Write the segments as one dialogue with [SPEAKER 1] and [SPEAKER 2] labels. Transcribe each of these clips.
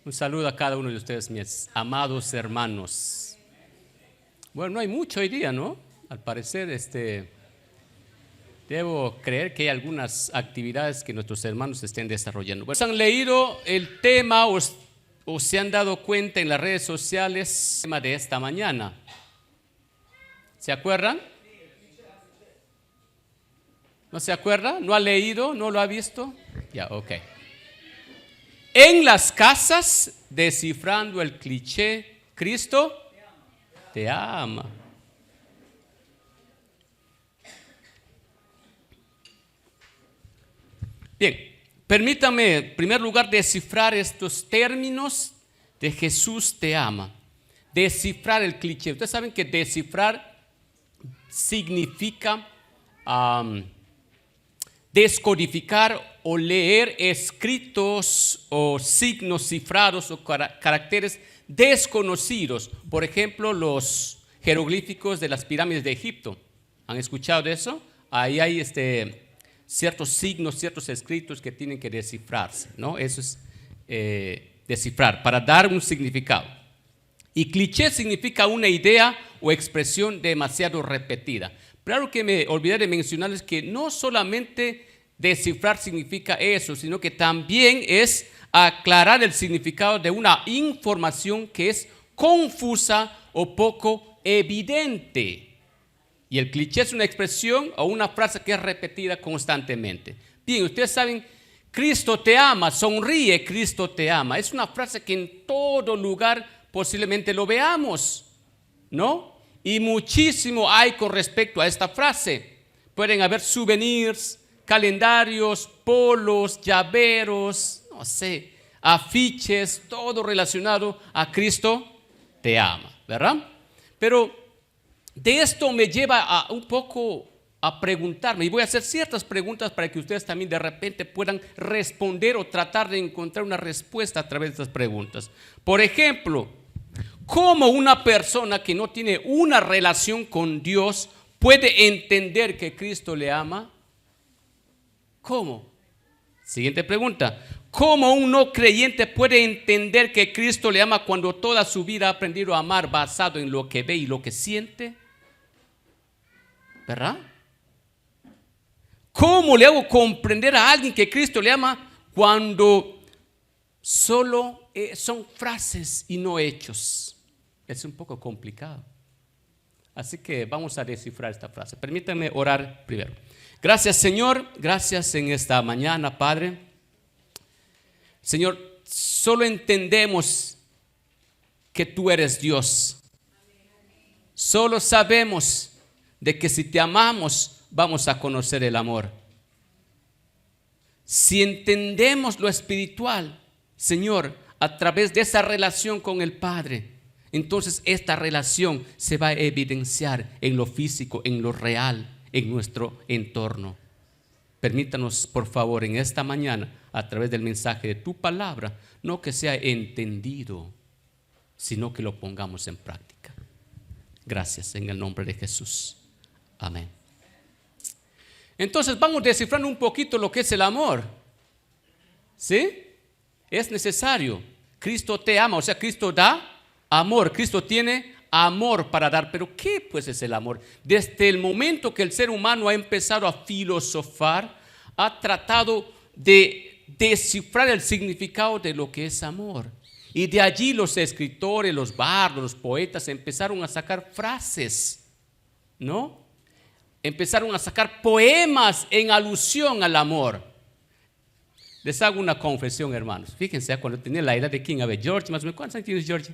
[SPEAKER 1] Un saludo a cada uno de ustedes, mis amados hermanos. Bueno, no hay mucho hoy día, ¿no? Al parecer, debo creer que hay algunas actividades que nuestros hermanos estén desarrollando. Bueno, ¿han leído el tema o se han dado cuenta en las redes sociales el tema de esta mañana? ¿Se acuerdan? ¿No se acuerda? ¿No ha leído? ¿No lo ha visto? Ya, ok. En las casas, descifrando el cliché, Cristo te ama. Bien, permítame en primer lugar descifrar estos términos de Jesús te ama. Descifrar el cliché. Ustedes saben que descifrar significa descodificar o leer escritos o signos cifrados o caracteres desconocidos. Por ejemplo, los jeroglíficos de las pirámides de Egipto. ¿Han escuchado de eso? Ahí hay ciertos signos, ciertos escritos que tienen que descifrarse, ¿no? Eso es descifrar, para dar un significado. Y cliché significa una idea o expresión demasiado repetida. Claro que me olvidé de mencionarles que no solamente descifrar significa eso, sino que también es aclarar el significado de una información que es confusa o poco evidente. Y el cliché es una expresión o una frase que es repetida constantemente. Bien, ustedes saben, Cristo te ama, sonríe, Cristo te ama. Es una frase que en todo lugar posiblemente lo veamos, ¿no? Y muchísimo hay con respecto a esta frase. Pueden haber souvenirs, calendarios, polos, llaveros, no sé, afiches, todo relacionado a Cristo te ama, ¿verdad? Pero de esto me lleva a un poco a preguntarme, y voy a hacer ciertas preguntas para que ustedes también de repente puedan responder o tratar de encontrar una respuesta a través de estas preguntas. Por ejemplo, ¿cómo una persona que no tiene una relación con Dios puede entender que Cristo le ama? ¿Cómo? Siguiente pregunta. ¿Cómo un no creyente puede entender que Cristo le ama cuando toda su vida ha aprendido a amar basado en lo que ve y lo que siente? ¿Verdad? ¿Cómo le hago comprender a alguien que Cristo le ama cuando solo son frases y no hechos? Es un poco complicado. Así que vamos a descifrar esta frase. Permítanme orar primero. Gracias, Señor. Gracias en esta mañana, Padre. Señor, solo entendemos que tú eres Dios. Solo sabemos de que si te amamos, vamos a conocer el amor. Si entendemos lo espiritual, Señor, a través de esa relación con el Padre, entonces esta relación se va a evidenciar en lo físico, en lo real, en nuestro entorno. Permítanos, por favor, en esta mañana, a través del mensaje de tu palabra, no que sea entendido, sino que lo pongamos en práctica. Gracias, en el nombre de Jesús. Amén. Entonces vamos descifrando un poquito lo que es el amor. ¿Sí? Es necesario. Cristo te ama, o sea, Cristo da amor. Cristo tiene amor para dar. Pero ¿qué pues es el amor? Desde el momento que el ser humano ha empezado a filosofar, ha tratado de descifrar el significado de lo que es amor. Y de allí los escritores, los bardos, los poetas empezaron a sacar frases, ¿no? Empezaron a sacar poemas en alusión al amor. Les hago una confesión, hermanos. Fíjense, cuando tenía la edad de quién, a ver, George, más o menos, ¿cuántos años tienes, George?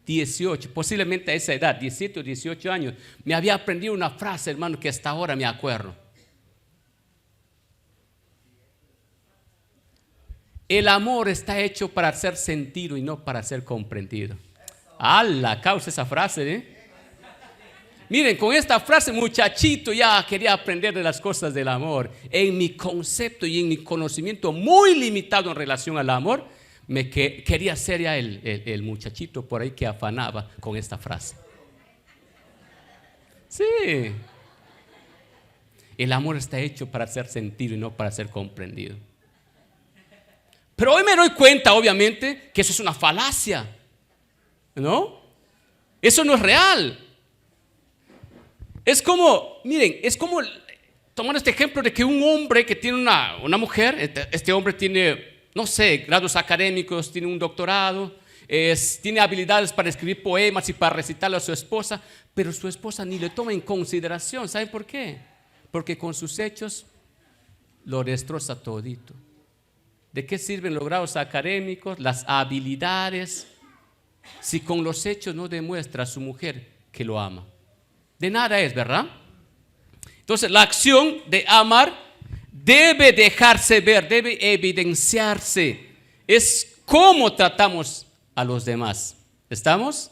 [SPEAKER 1] 18, posiblemente a esa edad, 17 o 18 años, me había aprendido una frase, hermano, que hasta ahora me acuerdo. El amor está hecho para ser sentido y no para ser comprendido. ¡Hala! Causa esa frase, ¿eh? Miren, con esta frase, muchachito, ya quería aprender de las cosas del amor. En mi concepto y en mi conocimiento muy limitado en relación al amor, quería ser ya el muchachito por ahí que afanaba con esta frase. Sí. El amor está hecho para ser sentido y no para ser comprendido. Pero hoy me doy cuenta, obviamente, que eso es una falacia, ¿no? Eso no es real. Es como, miren, es como tomar este ejemplo de que un hombre que tiene una mujer, este hombre tiene, no sé, grados académicos, tiene un doctorado, tiene habilidades para escribir poemas y para recitarle a su esposa, pero su esposa ni le toma en consideración. ¿Saben por qué? Porque con sus hechos lo destroza todito. ¿De qué sirven los grados académicos, las habilidades, si con los hechos no demuestra a su mujer que lo ama? De nada es, ¿verdad? Entonces la acción de amar debe dejarse ver, debe evidenciarse. Es cómo tratamos a los demás. ¿Estamos?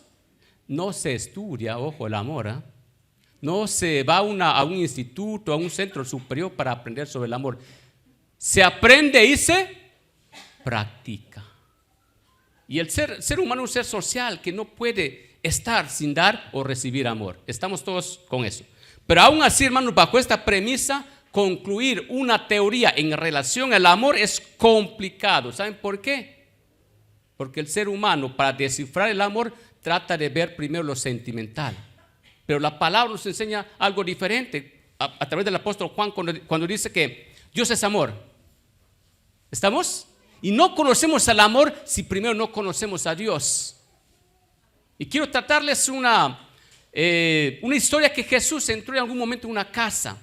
[SPEAKER 1] No se estudia, ojo, el amor, ¿eh? No se va a un instituto, a un centro superior para aprender sobre el amor. Se aprende y se practica. Y el ser humano es un ser social que no puede estar sin dar o recibir amor. Estamos todos con eso. Pero aún así, hermanos, bajo esta premisa, concluir una teoría en relación al amor es complicado. ¿Saben por qué? Porque el ser humano, para descifrar el amor, trata de ver primero lo sentimental. Pero la palabra nos enseña algo diferente a través del apóstol Juan cuando dice que Dios es amor. ¿Estamos? Y no conocemos al amor si primero no conocemos a Dios. Y quiero tratarles una historia que Jesús entró en algún momento en una casa.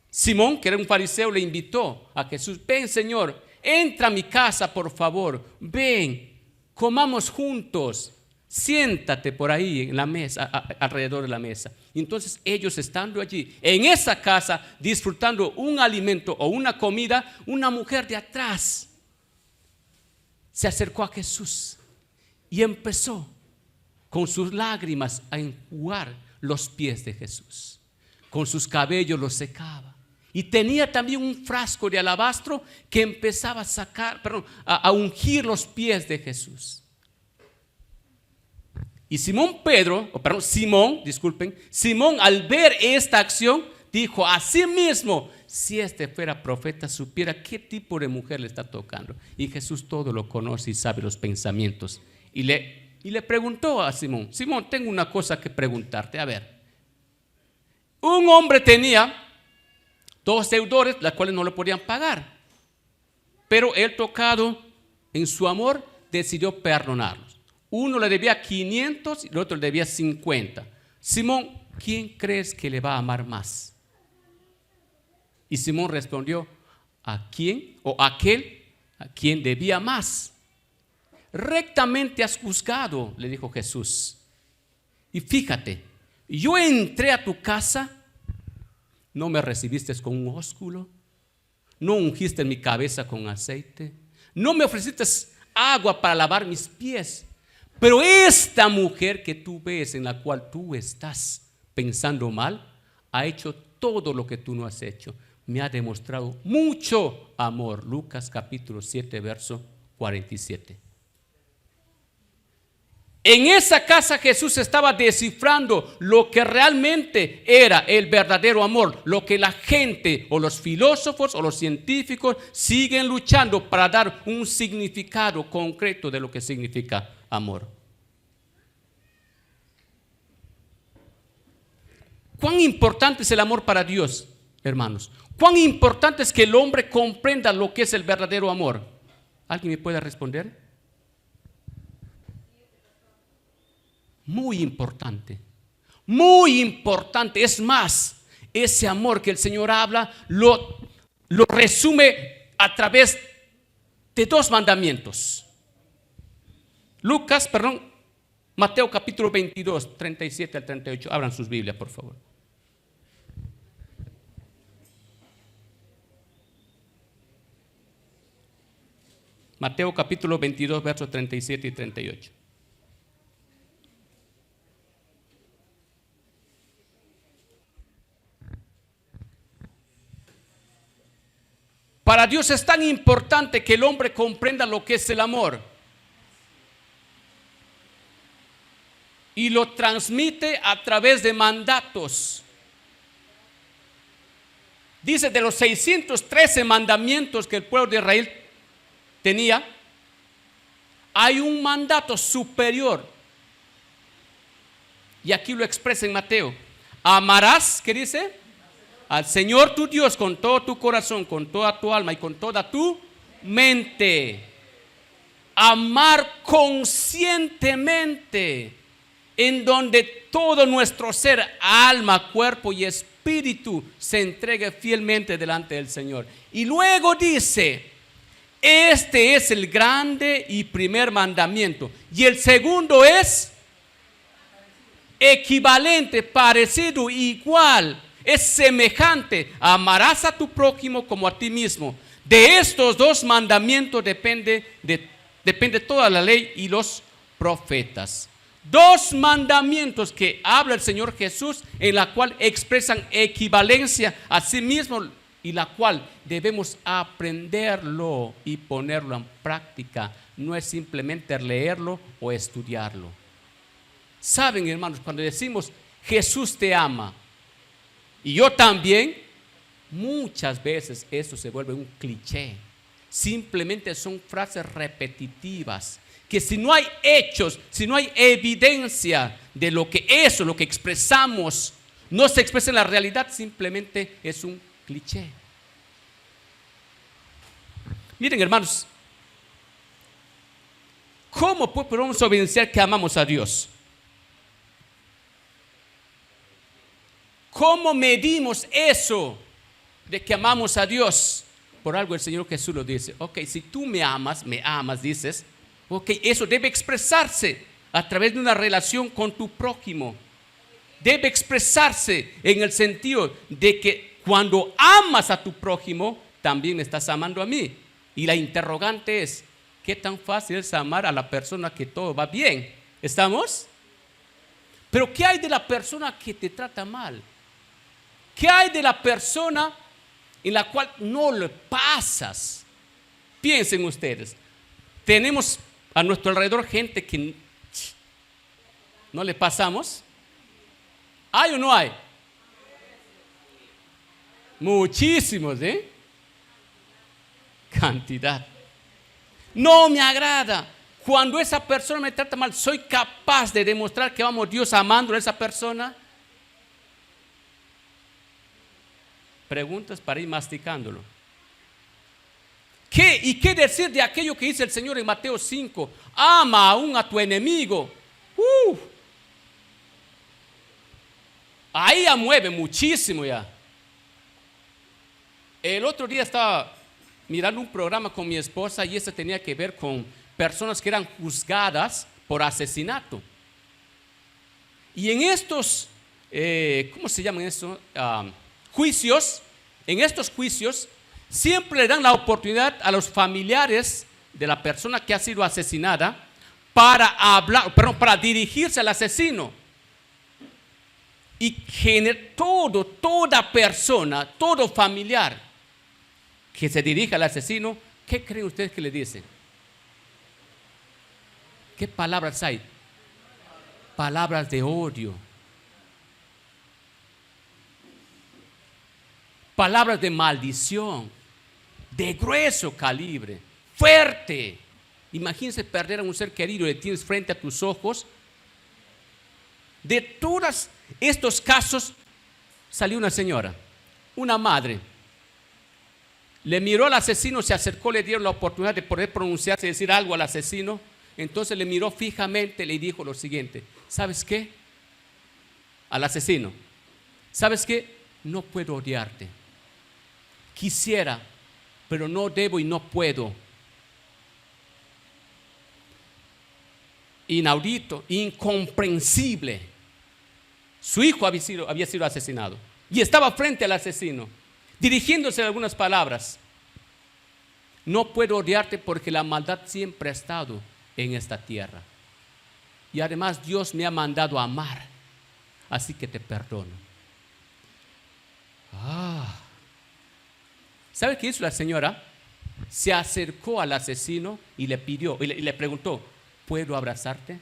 [SPEAKER 1] Simón, que era un fariseo, le invitó a Jesús: ven, Señor, entra a mi casa, por favor. Ven, comamos juntos. Siéntate por ahí en la mesa, alrededor de la mesa. Y entonces ellos estando allí, en esa casa, disfrutando un alimento o una comida, una mujer de atrás se acercó a Jesús y empezó con sus lágrimas a enjugar los pies de Jesús. Con sus cabellos los secaba. Y tenía también un frasco de alabastro que empezaba a ungir los pies de Jesús. Y Simón, al ver esta acción, dijo a sí mismo: si este fuera profeta, supiera qué tipo de mujer le está tocando. Y Jesús todo lo conoce y sabe los pensamientos. Y le preguntó a Simón: Simón, tengo una cosa que preguntarte. A ver, un hombre tenía 2 deudores, las cuales no lo podían pagar. Pero él, tocado en su amor, decidió perdonarlos. Uno le debía 500 y el otro le debía 50. Simón, ¿quién crees que le va a amar más? Y Simón respondió: ¿a quién o aquel a quien debía más? Rectamente has juzgado, le dijo Jesús. Y fíjate, yo entré a tu casa, no me recibiste con un ósculo, no ungiste mi cabeza con aceite, no me ofreciste agua para lavar mis pies. Pero esta mujer que tú ves, en la cual tú estás pensando mal, ha hecho todo lo que tú no has hecho. Me ha demostrado mucho amor. Lucas capítulo 7, verso 47. En esa casa Jesús estaba descifrando lo que realmente era el verdadero amor, lo que la gente o los filósofos o los científicos siguen luchando para dar un significado concreto de lo que significa amor. ¿Cuán importante es el amor para Dios, hermanos? ¿Cuán importante es que el hombre comprenda lo que es el verdadero amor? ¿Alguien me puede responder? Muy importante, muy importante. Es más, ese amor que el Señor habla lo resume a través de 2 mandamientos. Mateo capítulo 22, 37 al 38. Abran sus Biblias, por favor. Mateo capítulo 22, versos 37 y 38. Para Dios es tan importante que el hombre comprenda lo que es el amor y lo transmite a través de mandatos. Dice, de los 613 mandamientos que el pueblo de Israel tenía, hay un mandato superior. Y aquí lo expresa en Mateo. Amarás, ¿qué dice? Al Señor tu Dios con todo tu corazón, con toda tu alma y con toda tu mente. Amar conscientemente, en donde todo nuestro ser, alma, cuerpo y espíritu se entregue fielmente delante del Señor. Y luego dice, este es el grande y primer mandamiento. Y el segundo es equivalente, parecido, igual, es semejante. Amarás a tu prójimo como a ti mismo. De estos dos mandamientos depende toda la ley y los profetas. Dos mandamientos que habla el Señor Jesús, en la cual expresan equivalencia a sí mismo y la cual debemos aprenderlo y ponerlo en práctica. No es simplemente leerlo o estudiarlo. Saben, hermanos, cuando decimos Jesús te ama y yo también, muchas veces eso se vuelve un cliché. Simplemente son frases repetitivas que si no hay hechos, si no hay evidencia de lo que eso, lo que expresamos, no se expresa en la realidad, simplemente es un cliché. Miren, hermanos, ¿cómo podemos evidenciar que amamos a Dios? ¿Cómo medimos eso de que amamos a Dios? Por algo el Señor Jesús lo dice. Ok, si tú me amas, dices. Ok, eso debe expresarse a través de una relación con tu prójimo. Debe expresarse en el sentido de que cuando amas a tu prójimo, también estás amando a mí. Y la interrogante es, ¿qué tan fácil es amar a la persona que todo va bien? ¿Estamos? Pero ¿qué hay de la persona que te trata mal? ¿Qué hay de la persona en la cual no le pasas? Piensen ustedes, tenemos a nuestro alrededor gente que no le pasamos. ¿Hay o no hay? Muchísimos, cantidad. No me agrada. Cuando esa persona me trata mal, ¿soy capaz de demostrar que amo a Dios amando a esa persona? Preguntas para ir masticándolo. ¿Y qué decir de aquello que dice el Señor en Mateo 5? Ama aún a tu enemigo. Ahí ya mueve muchísimo ya. El otro día estaba mirando un programa con mi esposa y este tenía que ver con personas que eran juzgadas por asesinato. Y en estos, ¿cómo se llaman eso? Juicios, en estos juicios siempre le dan la oportunidad a los familiares de la persona que ha sido asesinada para dirigirse al asesino. Y toda persona, todo familiar que se dirija al asesino, ¿qué creen ustedes que le dicen? ¿Qué palabras hay? Palabras de odio. Palabras de maldición, de grueso calibre, fuerte. Imagínense perder a un ser querido, le tienes frente a tus ojos. De todos estos casos salió una señora, una madre. Le miró al asesino, se acercó, le dieron la oportunidad de poder pronunciarse y decir algo al asesino. Entonces le miró fijamente, le dijo lo siguiente: ¿sabes qué? Al asesino, ¿sabes qué? No puedo odiarte. Quisiera, pero no debo y no puedo. Inaudito, incomprensible. Su hijo había sido asesinado y estaba frente al asesino, dirigiéndose algunas palabras. No puedo odiarte porque la maldad siempre ha estado en esta tierra. Y además Dios me ha mandado a amar, así que te perdono. ¿Sabe qué hizo la señora? Se acercó al asesino y le pidió, y le preguntó: ¿puedo abrazarte?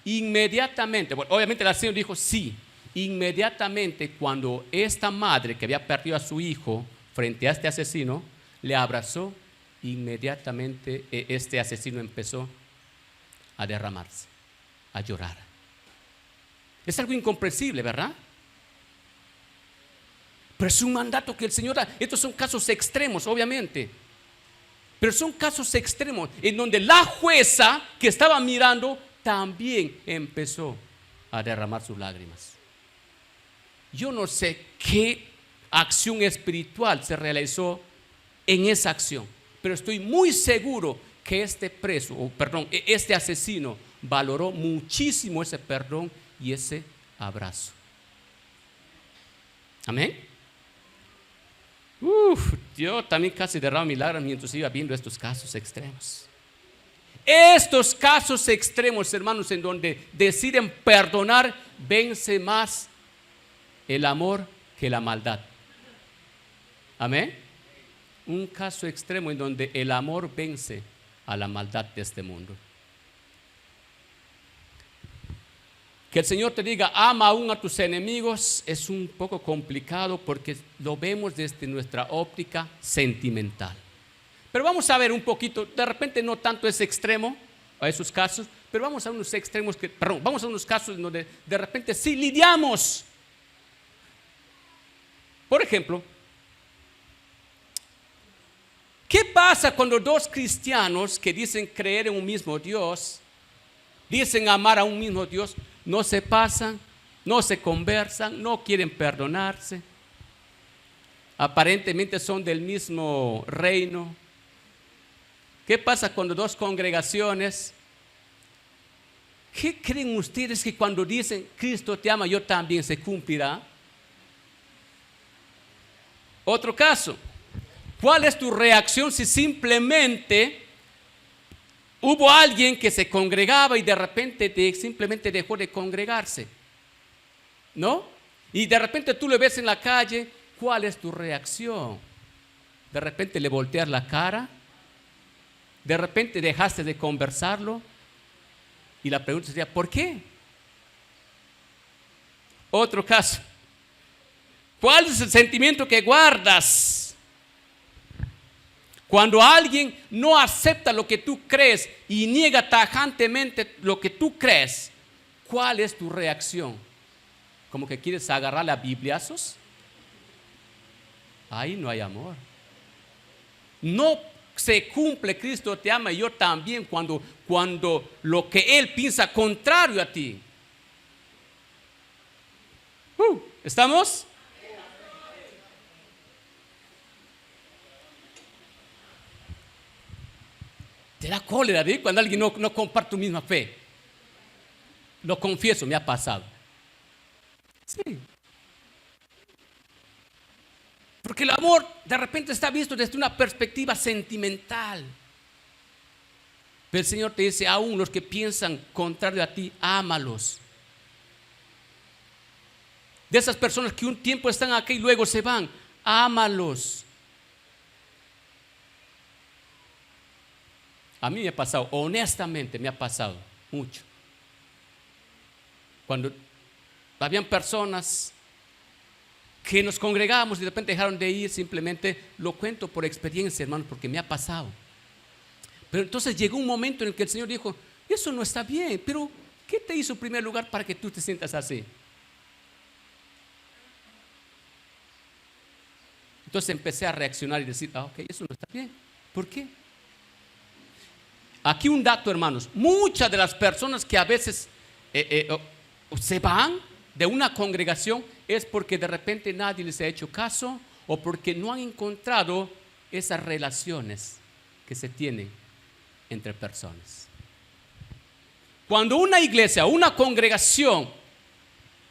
[SPEAKER 1] Inmediatamente, bueno, obviamente el asesino dijo sí. Inmediatamente, cuando esta madre que había perdido a su hijo frente a este asesino, le abrazó. Inmediatamente este asesino empezó a derramarse, a llorar. Es algo incomprensible, ¿verdad? Pero es un mandato que el Señor da. Estos son casos extremos, obviamente. Pero son casos extremos en donde la jueza que estaba mirando también empezó a derramar sus lágrimas. Yo no sé qué acción espiritual se realizó en esa acción, pero estoy muy seguro que este asesino valoró muchísimo ese perdón y ese abrazo. Amén. Yo también casi derramo mi lágrima mientras iba viendo estos casos extremos. Estos casos extremos, hermanos, en donde deciden perdonar, vence más el amor que la maldad. Amén. Un caso extremo en donde el amor vence a la maldad de este mundo. Que el Señor te diga, ama aún a tus enemigos, es un poco complicado porque lo vemos desde nuestra óptica sentimental. Pero vamos a ver un poquito, de repente no tanto ese extremo, a esos casos, pero vamos a unos vamos a unos casos en donde de repente sí lidiamos. Por ejemplo, ¿qué pasa cuando dos cristianos que dicen creer en un mismo Dios, dicen amar a un mismo Dios, no se pasan, no se conversan, no quieren perdonarse? Aparentemente son del mismo reino. ¿Qué pasa cuando dos congregaciones? ¿Qué creen ustedes que cuando dicen Cristo te ama, yo también se cumplirá? Otro caso. ¿Cuál es tu reacción si simplemente hubo alguien que se congregaba y de repente simplemente dejó de congregarse? ¿No? Y de repente tú le ves en la calle, ¿cuál es tu reacción? De repente le volteas la cara, de repente dejaste de conversarlo y la pregunta sería, ¿por qué? Otro caso. ¿Cuál es el sentimiento que guardas cuando alguien no acepta lo que tú crees y niega tajantemente lo que tú crees? ¿Cuál es tu reacción? ¿Como que quieres agarrarle a bibliazos? Ahí no hay amor. No se cumple Cristo te ama y yo también cuando lo que Él piensa contrario a ti. ¿Estamos? Te da cólera, ¿sí? Cuando alguien no comparte tu misma fe. Lo confieso, me ha pasado. Sí. Porque el amor de repente está visto desde una perspectiva sentimental. Pero el Señor te dice, aún los que piensan contrario a ti, ámalos. De esas personas que un tiempo están aquí y luego se van, ámalos. A mí me ha pasado, honestamente me ha pasado mucho. Cuando habían personas que nos congregábamos y de repente dejaron de ir, simplemente lo cuento por experiencia, hermano, porque me ha pasado. Pero entonces llegó un momento en el que el Señor dijo, eso no está bien, pero ¿qué te hizo en primer lugar para que tú te sientas así? Entonces empecé a reaccionar y decir, ok, eso no está bien. ¿Por qué? Aquí un dato, hermanos. Muchas de las personas que a veces se van de una congregación es porque de repente nadie les ha hecho caso o porque no han encontrado esas relaciones que se tienen entre personas. Cuando una iglesia, una congregación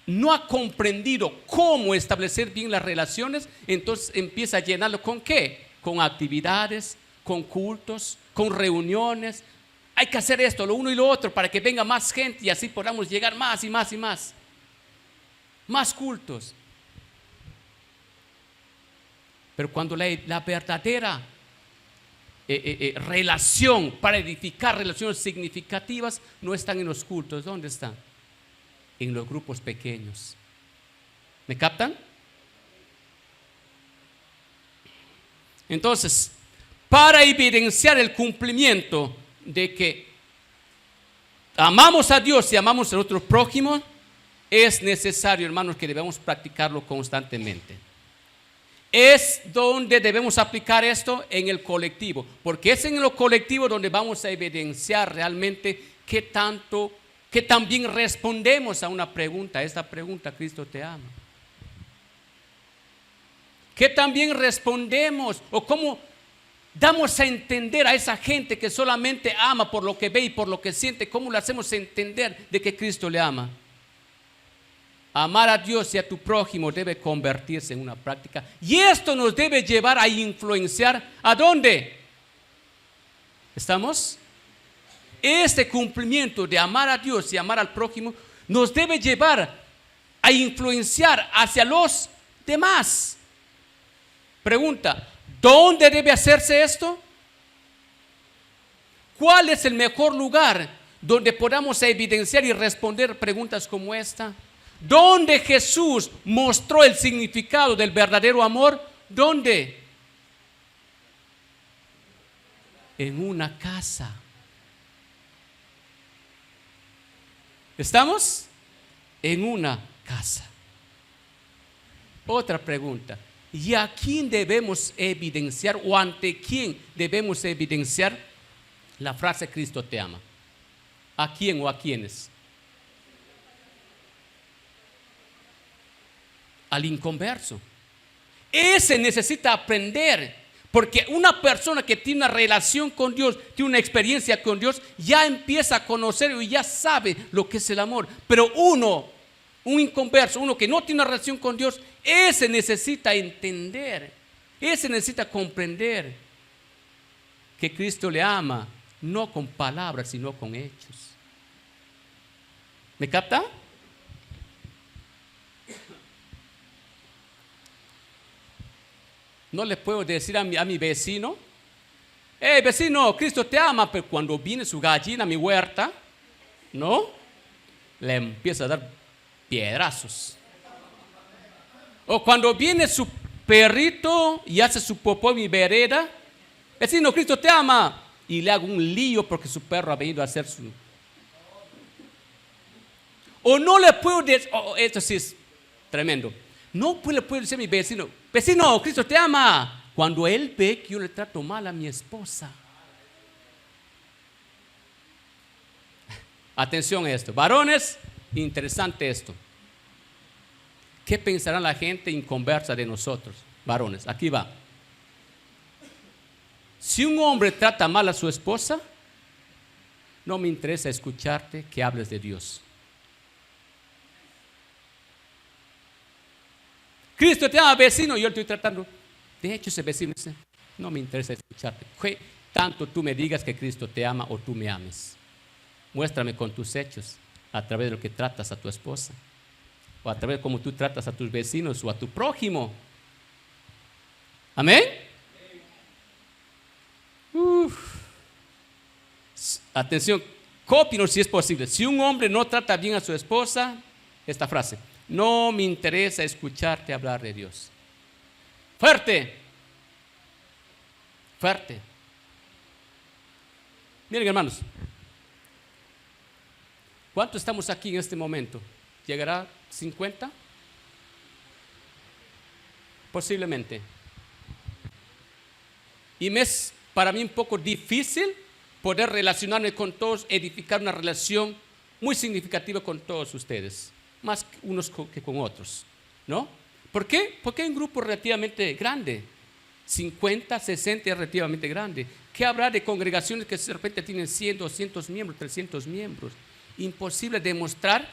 [SPEAKER 1] no ha comprendido cómo establecer bien las relaciones, entonces empieza a llenarlo ¿con qué? Con actividades, con cultos, con reuniones. Hay que hacer esto, lo uno y lo otro para que venga más gente y así podamos llegar más y más y más. Más cultos. Pero cuando la verdadera relación para edificar relaciones significativas no están en los cultos, ¿dónde están? En los grupos pequeños. ¿Me captan? Entonces, para evidenciar el cumplimiento de que amamos a Dios y amamos a nuestros prójimos, es necesario, hermanos, que debemos practicarlo constantemente. Es donde debemos aplicar esto en el colectivo, porque es en lo colectivo donde vamos a evidenciar realmente qué tan bien respondemos a una pregunta, esta pregunta: ¿Cristo te ama? ¿Qué tan bien respondemos o cómo damos a entender a esa gente que solamente ama por lo que ve y por lo que siente? ¿Cómo le hacemos entender de que Cristo le ama? Amar a Dios y a tu prójimo debe convertirse en una práctica, y esto nos debe llevar a influenciar. ¿A dónde? ¿Estamos? Este cumplimiento de amar a Dios y amar al prójimo nos debe llevar a influenciar hacia los demás. Pregunta: ¿dónde debe hacerse esto? ¿Cuál es el mejor lugar donde podamos evidenciar y responder preguntas como esta? ¿Dónde Jesús mostró el significado del verdadero amor? ¿Dónde? En una casa. ¿Estamos? En una casa. Otra pregunta: ¿y a quién debemos evidenciar o ante quién debemos evidenciar la frase Cristo te ama? ¿A quién o a quiénes? Al inconverso. Ese necesita aprender, porque una persona que tiene una relación con Dios, tiene una experiencia con Dios, ya empieza a conocer y ya sabe lo que es el amor. Pero un inconverso, uno que no tiene una relación con Dios, ese necesita entender, ese necesita comprender que Cristo le ama, no con palabras, sino con hechos. ¿Me capta? No le puedo decir a mi vecino: hey vecino, Cristo te ama, pero cuando viene su gallina a mi huerta, ¿no? Le empieza a dar piedrazos. O cuando viene su perrito y hace su popó en mi vereda: vecino, Cristo te ama, y le hago un lío porque su perro ha venido a hacer su... O no le puedo decir, esto sí es tremendo, no le puedo decir a mi vecino: vecino, Cristo te ama, cuando él ve que yo le trato mal a mi esposa. Atención a esto, varones, interesante esto. ¿Qué pensará la gente inconversa de nosotros, varones? Aquí va. Si un hombre trata mal a su esposa, no me interesa escucharte que hables de Dios. Cristo te ama, vecino, y yo estoy tratando. De hecho, ese vecino dice: no me interesa escucharte. ¿Qué tanto tú me digas que Cristo te ama o tú me ames? Muéstrame con tus hechos, a través de lo que tratas a tu esposa, o a través de cómo tú tratas a tus vecinos o a tu prójimo. ¿Amén? Atención, cópienos si es posible. Si un hombre no trata bien a su esposa, esta frase: no me interesa escucharte hablar de Dios. Fuerte. Fuerte. Miren, hermanos, ¿cuántos estamos aquí en este momento? ¿Llegará 50? Posiblemente. Y me es para mí un poco difícil poder relacionarme con todos, edificar una relación muy significativa con todos ustedes, más unos que con otros, ¿no? ¿Por qué? Porque hay un grupo relativamente grande, 50, 60 es relativamente grande. ¿Qué habrá de congregaciones que de repente tienen 100, 200 miembros, 300 miembros? Imposible demostrar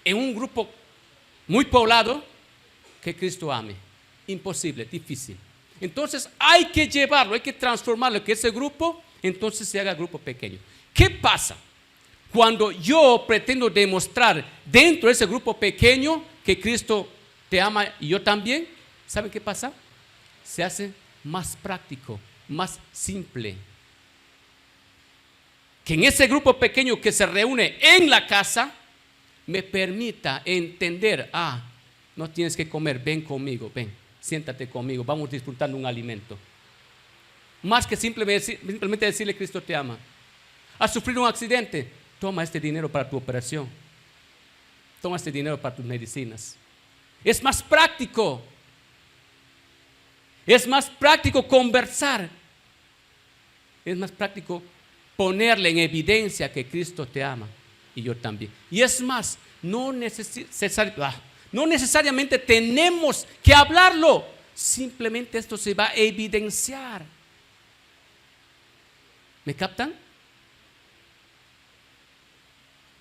[SPEAKER 1] en un grupo muy poblado que Cristo ame. Imposible, difícil. Entonces hay que llevarlo, hay que transformarlo, que ese grupo entonces se haga grupo pequeño. ¿Qué pasa cuando yo pretendo demostrar dentro de ese grupo pequeño que Cristo te ama y yo también? ¿Saben qué pasa? Se hace más práctico, más simple. Que en ese grupo pequeño que se reúne en la casa me permita entender: no tienes que comer, ven conmigo, ven, siéntate conmigo, vamos disfrutando un alimento. Más que simplemente decirle Cristo te ama. Has sufrido un accidente, toma este dinero para tu operación. Toma este dinero para tus medicinas. Es más práctico. Es más práctico conversar. Es más práctico ponerle en evidencia que Cristo te ama y yo también. Y es más, no necesariamente tenemos que hablarlo. Simplemente esto se va a evidenciar. ¿Me captan?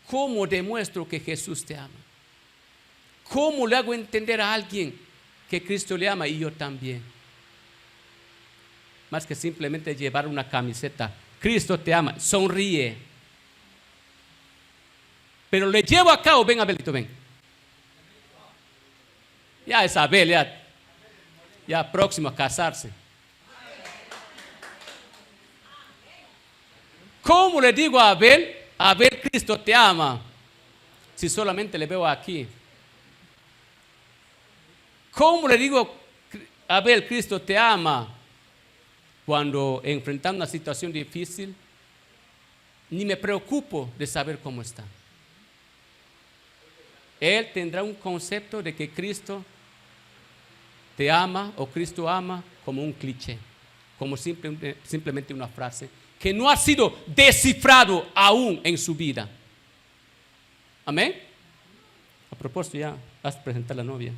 [SPEAKER 1] ¿Cómo demuestro que Jesús te ama? ¿Cómo le hago entender a alguien que Cristo le ama y yo también? Más que simplemente llevar una camiseta. Cristo te ama, sonríe. Pero le llevo a cabo, ven Abelito, ven. Ya es Abel, ya próximo a casarse. ¿Cómo le digo a Abel? Abel, Cristo te ama. Si solamente le veo aquí. ¿Cómo le digo a Abel, Cristo te ama? Cuando enfrentando una situación difícil, ni me preocupo de saber cómo está. Él tendrá un concepto de que Cristo te ama o Cristo ama como un cliché, como simplemente una frase que no ha sido descifrado aún en su vida. Amén. A propósito, ya vas a presentar a la novia.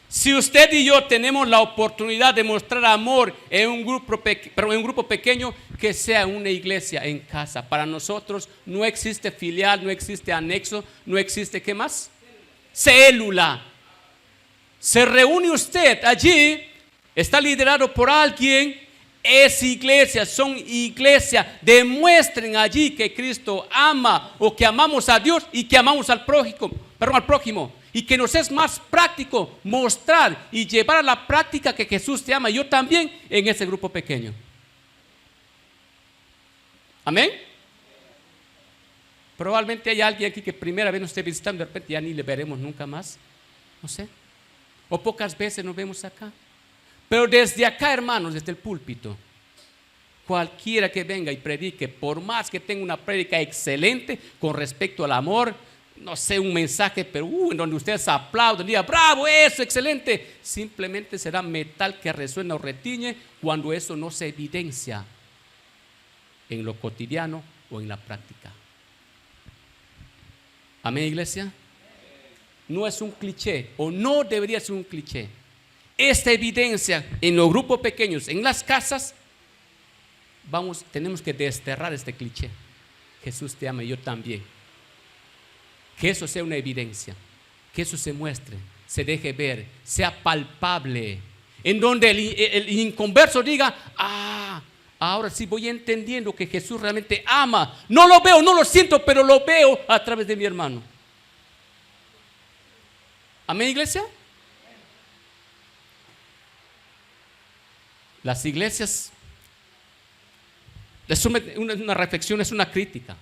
[SPEAKER 1] Si usted y yo tenemos la oportunidad de mostrar amor en un grupo pequeño, que sea una iglesia en casa. Para nosotros no existe filial, no existe anexo, no existe, ¿qué más? Célula. Se reúne usted allí, está liderado por alguien, es iglesia, son iglesia. Demuestren allí que Cristo ama o que amamos a Dios y que amamos al prójimo. Y que nos es más práctico mostrar y llevar a la práctica que Jesús te ama, yo también, en ese grupo pequeño. Amén. Probablemente hay alguien aquí que primera vez nos esté visitando, de repente ya ni le veremos nunca más. No sé. O pocas veces nos vemos acá. Pero desde acá, hermanos, desde el púlpito, cualquiera que venga y predique, por más que tenga una prédica excelente con respecto al amor, no sé, un mensaje, pero en donde ustedes aplauden, digan, bravo, eso, excelente, simplemente será metal que resuena o retiñe cuando eso no se evidencia en lo cotidiano o en la práctica. Amén, iglesia. No es un cliché, o no debería ser un cliché. Esta evidencia en los grupos pequeños, en las casas, tenemos que desterrar este cliché. Jesús te ama y yo también. Que eso sea una evidencia, que eso se muestre, se deje ver, sea palpable, en donde el inconverso diga, ahora sí voy entendiendo que Jesús realmente ama. No lo veo, no lo siento, pero lo veo a través de mi hermano. Amén, iglesia. Las iglesias, es una reflexión, es una crítica,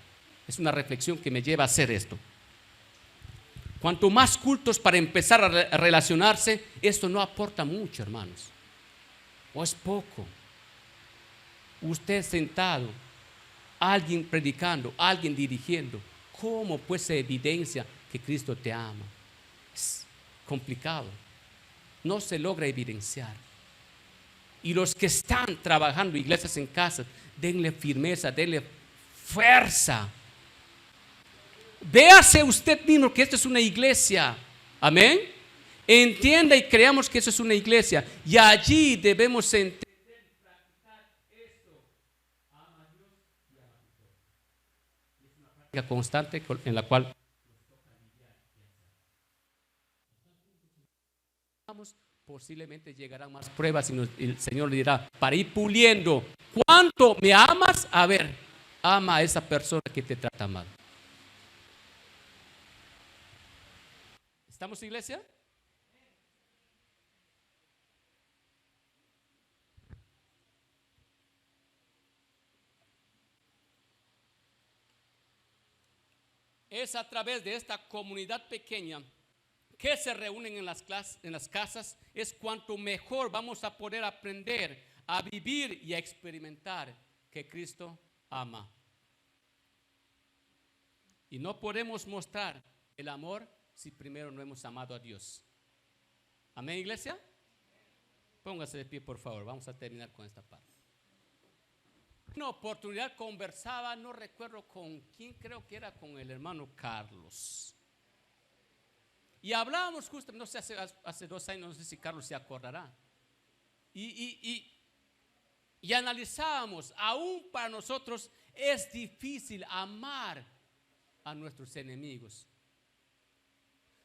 [SPEAKER 1] es una reflexión que me lleva a hacer esto. Cuanto más cultos para empezar a relacionarse, esto no aporta mucho, hermanos. O es poco. Usted sentado, alguien predicando, alguien dirigiendo. ¿Cómo pues se evidencia que Cristo te ama? Es complicado. No se logra evidenciar. Y los que están trabajando iglesias en casa, denle firmeza, denle fuerza. Véase usted mismo que esto es una iglesia. Amén. Entienda y creamos que eso es una iglesia. Y allí debemos entender y practicar esto. Ama a Dios y ama a Dios. Es una práctica constante en la cual nos toca lidiar. Posiblemente llegarán más pruebas y el Señor le dirá, para ir puliendo, ¿cuánto me amas? A ver, ama a esa persona que te trata mal. ¿Estamos, iglesia? es a través de esta comunidad pequeña que se reúnen en las casas, es cuanto mejor vamos a poder aprender a vivir y a experimentar que Cristo ama. Y no podemos mostrar el amor si primero no hemos amado a Dios. Amén, iglesia. Póngase de pie, por favor. Vamos a terminar con esta parte. Una oportunidad conversaba, no recuerdo con quién, creo que era con el hermano Carlos. Y hablábamos justamente, no sé, hace 2 años, no sé si Carlos se acordará. Y analizábamos, aún para nosotros es difícil amar a nuestros enemigos.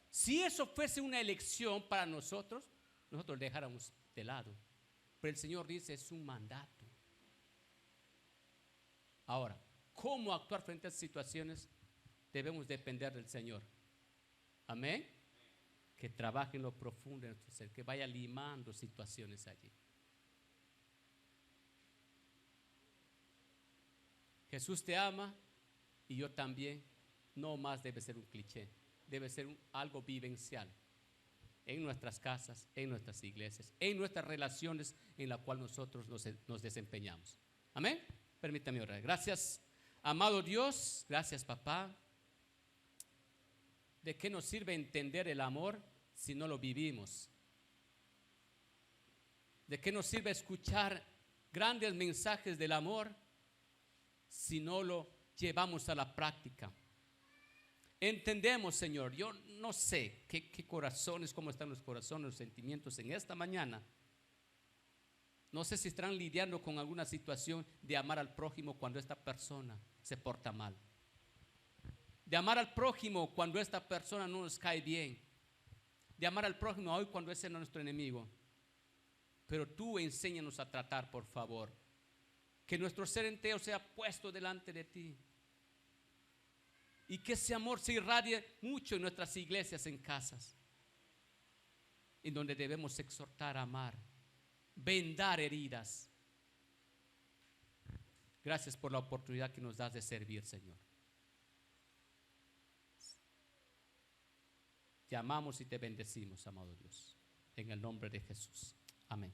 [SPEAKER 1] Si eso fuese una elección para nosotros dejáramos de lado. Pero el Señor dice, es un mandato. Ahora, ¿cómo actuar frente a estas situaciones? Debemos depender del Señor. Amén. Que trabaje en lo profundo de nuestro ser, que vaya limando situaciones allí. Jesús te ama y yo también. No más debe ser un cliché, debe ser algo vivencial en nuestras casas, en nuestras iglesias, en nuestras relaciones en las cuales nosotros nos desempeñamos. Amén. Permítame orar. Gracias, amado Dios. Gracias, papá. ¿De qué nos sirve entender el amor si no lo vivimos? ¿De qué nos sirve escuchar grandes mensajes del amor si no lo llevamos a la práctica? Entendemos, Señor, yo no sé qué corazones, cómo están los corazones, los sentimientos en esta mañana. No sé si están lidiando con alguna situación de amar al prójimo cuando esta persona se porta mal. De amar al prójimo cuando esta persona no nos cae bien. De amar al prójimo hoy cuando ese no es nuestro enemigo. Pero tú enséñanos a tratar, por favor. Que nuestro ser entero sea puesto delante de ti. Y que ese amor se irradie mucho en nuestras iglesias, en casas, en donde debemos exhortar a amar, vendar heridas. Gracias por la oportunidad que nos das de servir, Señor. Te amamos y te bendecimos, amado Dios, en el nombre de Jesús. Amén.